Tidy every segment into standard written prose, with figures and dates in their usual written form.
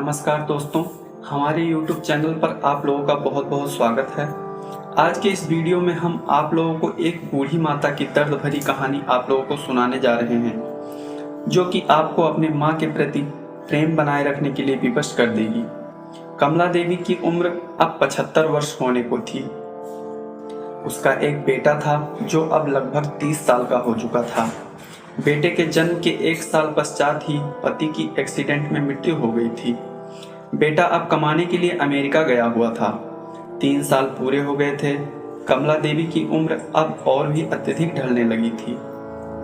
नमस्कार दोस्तों, हमारे YouTube चैनल पर आप लोगों का बहुत बहुत स्वागत है। आज के इस वीडियो में हम आप लोगों को एक बूढ़ी माता की दर्द भरी कहानी आप लोगों को सुनाने जा रहे हैं, जो कि आपको अपने माँ के प्रति प्रेम बनाए रखने के लिए विवश कर देगी। कमला देवी की उम्र अब 75 वर्ष होने को थी। उसका एक बेटा था जो अब लगभग 30 साल का हो चुका था। बेटे के जन्म के 1 साल पश्चात ही पति की एक्सीडेंट में मृत्यु हो गई थी। बेटा अब कमाने के लिए अमेरिका गया हुआ था। 3 साल पूरे हो गए थे। कमला देवी की उम्र अब और भी अत्यधिक ढलने लगी थी,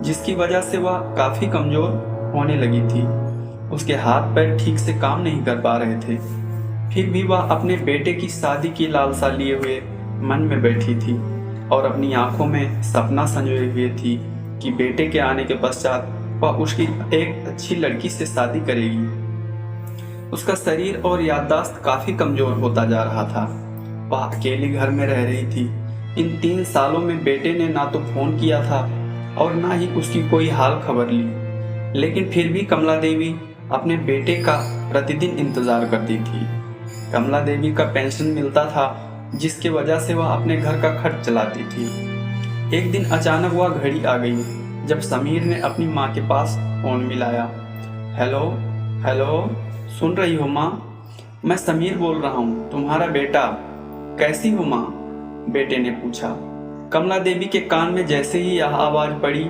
जिसकी वजह से वह काफी कमजोर होने लगी थी। उसके हाथ पैर ठीक से काम नहीं कर पा रहे थे। फिर भी वह अपने बेटे की शादी की लालसा लिए हुए मन में बैठी थी और अपनी आंखों में सपना संजोए हुए थी कि बेटे के आने के पश्चात वह उसकी एक अच्छी लड़की से शादी करेगी। उसका शरीर और याददाश्त काफी कमजोर होता जा रहा था। वह अकेली घर में रह रही थी। इन 3 सालों में बेटे ने ना तो फोन किया था और ना ही उसकी कोई हाल खबर ली, लेकिन फिर भी कमला देवी अपने बेटे का प्रतिदिन इंतजार करती थी। कमला देवी का पेंशन मिलता था, जिसके वजह से वह अपने घर का खर्च चलाती थी। एक दिन अचानक वह घड़ी आ गई जब समीर ने अपनी माँ के पास फोन मिलाया। हेलो हेलो, सुन रही हो माँ? मैं समीर बोल रहा हूँ, तुम्हारा बेटा। कैसी हो माँ? बेटे ने पूछा। कमला देवी के कान में जैसे ही यह आवाज पड़ी,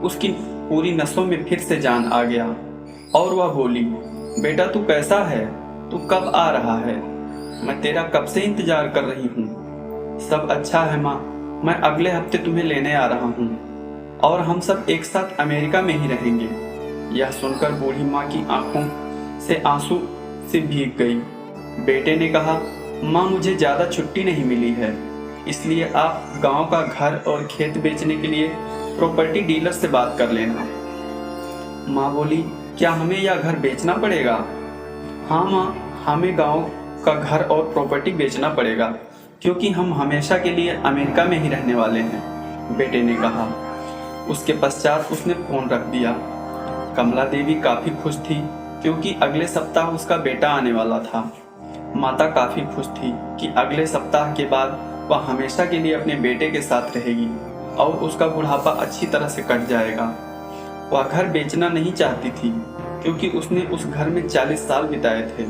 उसकी पूरी नसों में फिर से जान आ गया और वह बोली, बेटा तू कैसा है? तू कब आ रहा है? मैं तेरा कब से इंतजार कर रही हूँ। सब अच्छा है माँ, मैं अगले हफ्ते तुम्हें लेने आ रहा हूँ और हम सब एक साथ अमेरिका में ही रहेंगे। यह सुनकर बूढ़ी माँ की आंखों से आंसू से भीग गई। बेटे ने कहा, माँ मुझे ज़्यादा छुट्टी नहीं मिली है, इसलिए आप गांव का घर और खेत बेचने के लिए प्रॉपर्टी डीलर से बात कर लेना। माँ बोली, क्या हमें यह घर बेचना पड़ेगा? हाँ माँ, हमें गांव का घर और प्रॉपर्टी बेचना पड़ेगा, क्योंकि हम हमेशा के लिए अमेरिका में ही रहने वाले हैं, बेटे ने कहा। उसके पश्चात उसने फोन रख दिया। कमला देवी काफी खुश थी, क्योंकि अगले सप्ताह उसका बेटा आने वाला था। माता काफी खुश थी कि अगले सप्ताह के बाद वह हमेशा के लिए अपने बेटे के साथ रहेगी और उसका बुढ़ापा अच्छी तरह से कट जाएगा। वह घर बेचना नहीं चाहती थी, क्योंकि उसने उस घर में 40 साल बिताए थे,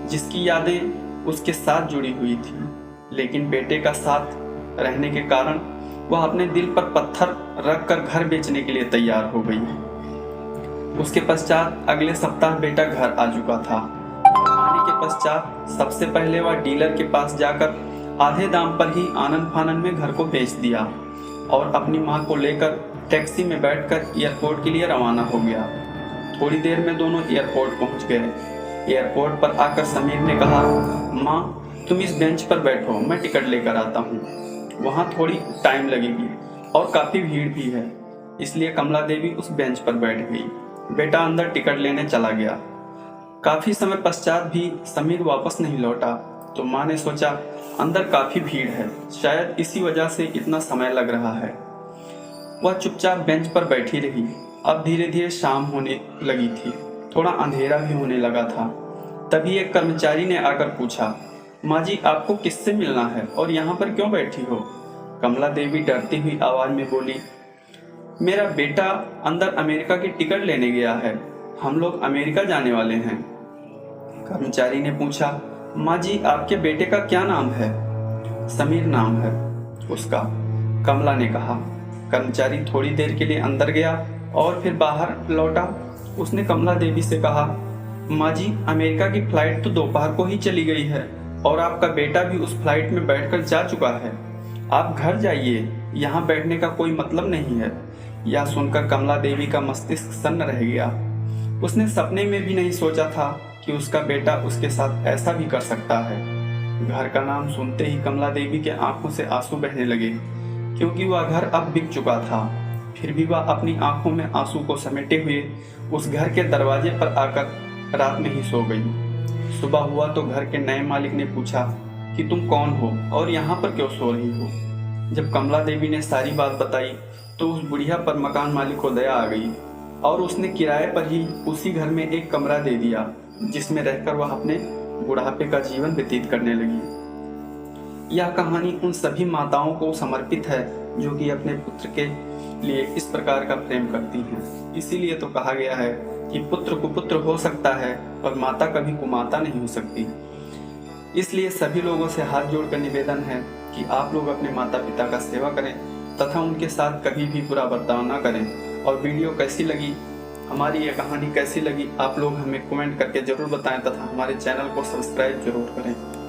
जिसकी यादें उसके साथ जुड़ी हुई थी। लेकिन बेटे का साथ रहने के कारण वह अपने दिल पर पत्थर रखकर घर बेचने के लिए तैयार हो गई। उसके पश्चात अगले सप्ताह बेटा घर आ चुका था। आने के पश्चात सबसे पहले वह डीलर के पास जाकर आधे दाम पर ही आनन फानन में घर को बेच दिया और अपनी माँ को लेकर टैक्सी में बैठकर एयरपोर्ट के लिए रवाना हो गया। थोड़ी देर में दोनों एयरपोर्ट पहुंच गए। एयरपोर्ट पर आकर समीर ने कहा, माँ तुम इस बेंच पर बैठो, मैं टिकट लेकर आता हूँ। वहाँ थोड़ी टाइम लगेगी और काफ़ी भीड़ भी है, इसलिए कमला देवी उस बेंच पर बैठ गई। बेटा अंदर टिकट लेने चला गया। काफ़ी समय पश्चात भी समीर वापस नहीं लौटा, तो माँ ने सोचा अंदर काफ़ी भीड़ है, शायद इसी वजह से इतना समय लग रहा है। वह चुपचाप बेंच पर बैठी रही। अब धीरे धीरे शाम होने लगी थी, थोड़ा अंधेरा भी होने लगा था। तभी एक कर्मचारी ने आकर पूछा, माँ जी आपको किससे मिलना है और यहाँ पर क्यों बैठी हो? कमला देवी डरती हुई आवाज में बोली, मेरा बेटा अंदर अमेरिका की टिकट लेने गया है, हम लोग अमेरिका जाने वाले हैं। कर्मचारी ने पूछा, माँ जी आपके बेटे का क्या नाम है? समीर नाम है उसका, कमला ने कहा। कर्मचारी थोड़ी देर के लिए अंदर गया और फिर बाहर लौटा। उसने कमला देवी से कहा, माँ जी अमेरिका की फ्लाइट तो दोपहर को ही चली गई है और आपका बेटा भी उस फ्लाइट में बैठकर जा चुका है। आप घर जाइए, यहाँ बैठने का कोई मतलब नहीं है। यह सुनकर कमला देवी का मस्तिष्क सन्न रह गया। उसने सपने में भी नहीं सोचा था कि उसका बेटा उसके साथ ऐसा भी कर सकता है। घर का नाम सुनते ही कमला देवी के आंखों से आंसू बहने लगे, क्योंकि वह घर अब बिक चुका था। फिर भी वह अपनी आंखों में आंसू को समेटे हुए उस घर के दरवाजे पर आकर रात में ही सो गई। सुबह हुआ तो घर के नए मालिक ने पूछा कि तुम कौन हो और यहाँ पर क्यों सो रही हो? जब कमला देवी ने सारी बात बताई तो उस बुढ़िया पर मकान मालिक को दया आ गई और उसने किराए पर ही उसी घर में एक कमरा दे दिया जिसमें रहकर वह अपने बुढ़ापे का जीवन व्यतीत करने लगी। यह कहानी उन सभी माताओं को समर्पित है जो कि अपने पुत्र के लिए इस प्रकार का प्रेम करती हैं। इसीलिए तो कहा गया है कि पुत्र कुपुत्र हो सकता है पर माता कभी कुमाता नहीं हो सकती। इसलिए सभी लोगों से हाथ जोड़कर निवेदन है कि आप लोग अपने माता पिता का सेवा करें तथा उनके साथ कभी भी बुरा बर्ताव न करें। और वीडियो कैसी लगी, हमारी ये कहानी कैसी लगी, आप लोग हमें कमेंट करके जरूर बताएं तथा हमारे चैनल को सब्सक्राइब जरूर करें।